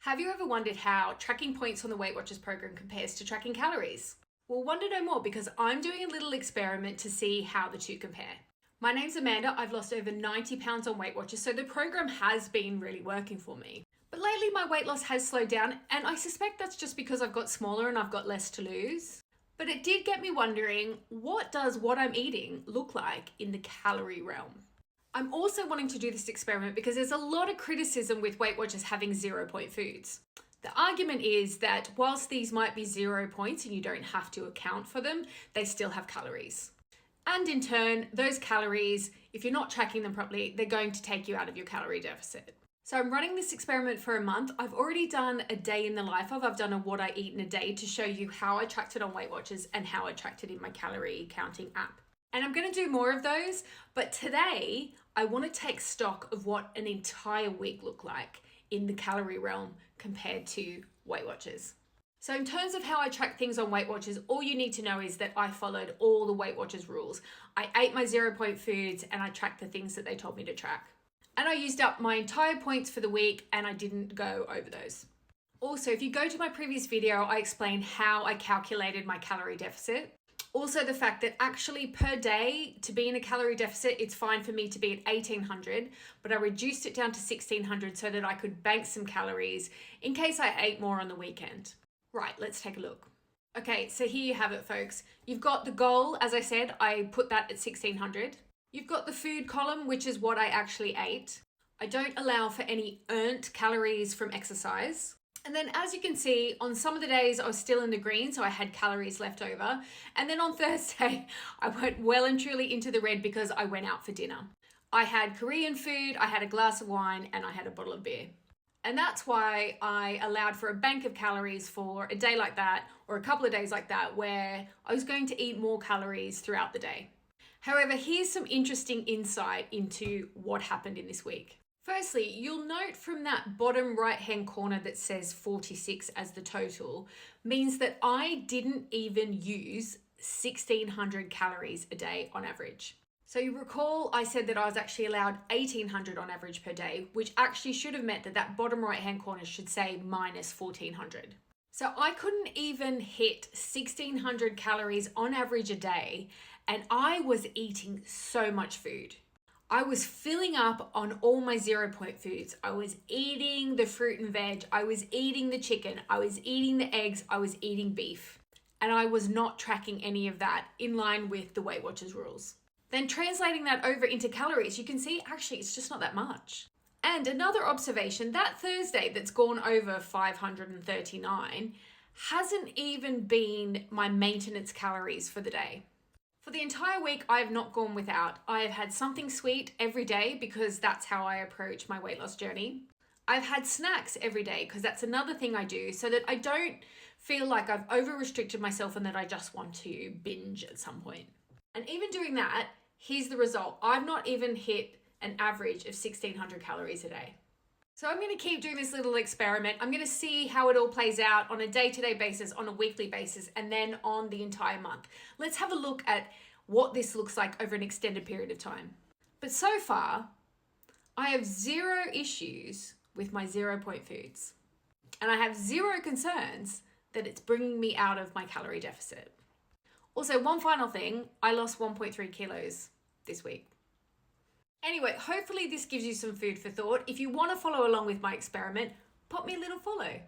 Have you ever wondered how tracking points on the Weight Watchers program compares to tracking calories? Well, wonder no more because I'm doing a little experiment to see how the two compare. My name's Amanda. I've lost over 90 pounds on Weight Watchers, so the program has been really working for me. But lately my weight loss has slowed down, and I suspect that's just because I've got smaller and I've got less to lose. But it did get me wondering, what does what I'm eating look like in the calorie realm? I'm also wanting to do this experiment because there's a lot of criticism with Weight Watchers having 0-point foods. The argument is that whilst these might be 0 points and you don't have to account for them, they still have calories. And in turn, those calories, if you're not tracking them properly, they're going to take you out of your calorie deficit. So I'm running this experiment for a month. I've already done a day in the life of, I've done a what I eat in a day to show you how I tracked it on Weight Watchers and how I tracked it in my calorie counting app. And I'm going to do more of those, but today I want to take stock of what an entire week looked like in the calorie realm compared to Weight Watchers. So in terms of how I track things on Weight Watchers, all you need to know is that I followed all the Weight Watchers rules. I ate my 0-point foods and I tracked the things that they told me to track. And I used up my entire points for the week and I didn't go over those. Also, if you go to my previous video, I explained how I calculated my calorie deficit. Also, the fact that actually per day to be in a calorie deficit, it's fine for me to be at 1800, but I reduced it down to 1600 so that I could bank some calories in case I ate more on the weekend. Right, let's take a look. Okay, so here you have it, folks. You've got the goal, as I said, I put that at 1600. You've got the food column, which is what I actually ate. I don't allow for any earned calories from exercise. And then as you can see, on some of the days I was still in the green, so I had calories left over. And then on Thursday, I went well and truly into the red because I went out for dinner. I had Korean food, I had a glass of wine, and I had a bottle of beer. And that's why I allowed for a bank of calories for a day like that, or a couple of days like that, where I was going to eat more calories throughout the day. However, here's some interesting insight into what happened in this week. Firstly, you'll note from that bottom right-hand corner that says 46 as the total means that I didn't even use 1600 calories a day on average. So you recall I said that I was actually allowed 1800 on average per day, which actually should have meant that that bottom right-hand corner should say minus 1400. So I couldn't even hit 1600 calories on average a day, and I was eating so much food. I was filling up on all my 0-point foods. I was eating the fruit and veg. I was eating the chicken. I was eating the eggs. I was eating beef. And I was not tracking any of that in line with the Weight Watchers rules. Then translating that over into calories, you can see actually it's just not that much. And another observation, that Thursday that's gone over 539 hasn't even been my maintenance calories for the day. For the entire week, I have not gone without. I have had something sweet every day because that's how I approach my weight loss journey. I've had snacks every day because that's another thing I do so that I don't feel like I've over-restricted myself and that I just want to binge at some point. And even doing that, here's the result. I've not even hit an average of 1600 calories a day. So I'm going to keep doing this little experiment. I'm going to see how it all plays out on a day-to-day basis, on a weekly basis, and then on the entire month. Let's have a look at what this looks like over an extended period of time. But so far, I have 0 issues with my 0-point foods. And I have 0 concerns that it's bringing me out of my calorie deficit. Also, one final thing, I lost 1.3 kilos this week. Anyway, hopefully this gives you some food for thought. If you want to follow along with my experiment, pop me a little follow.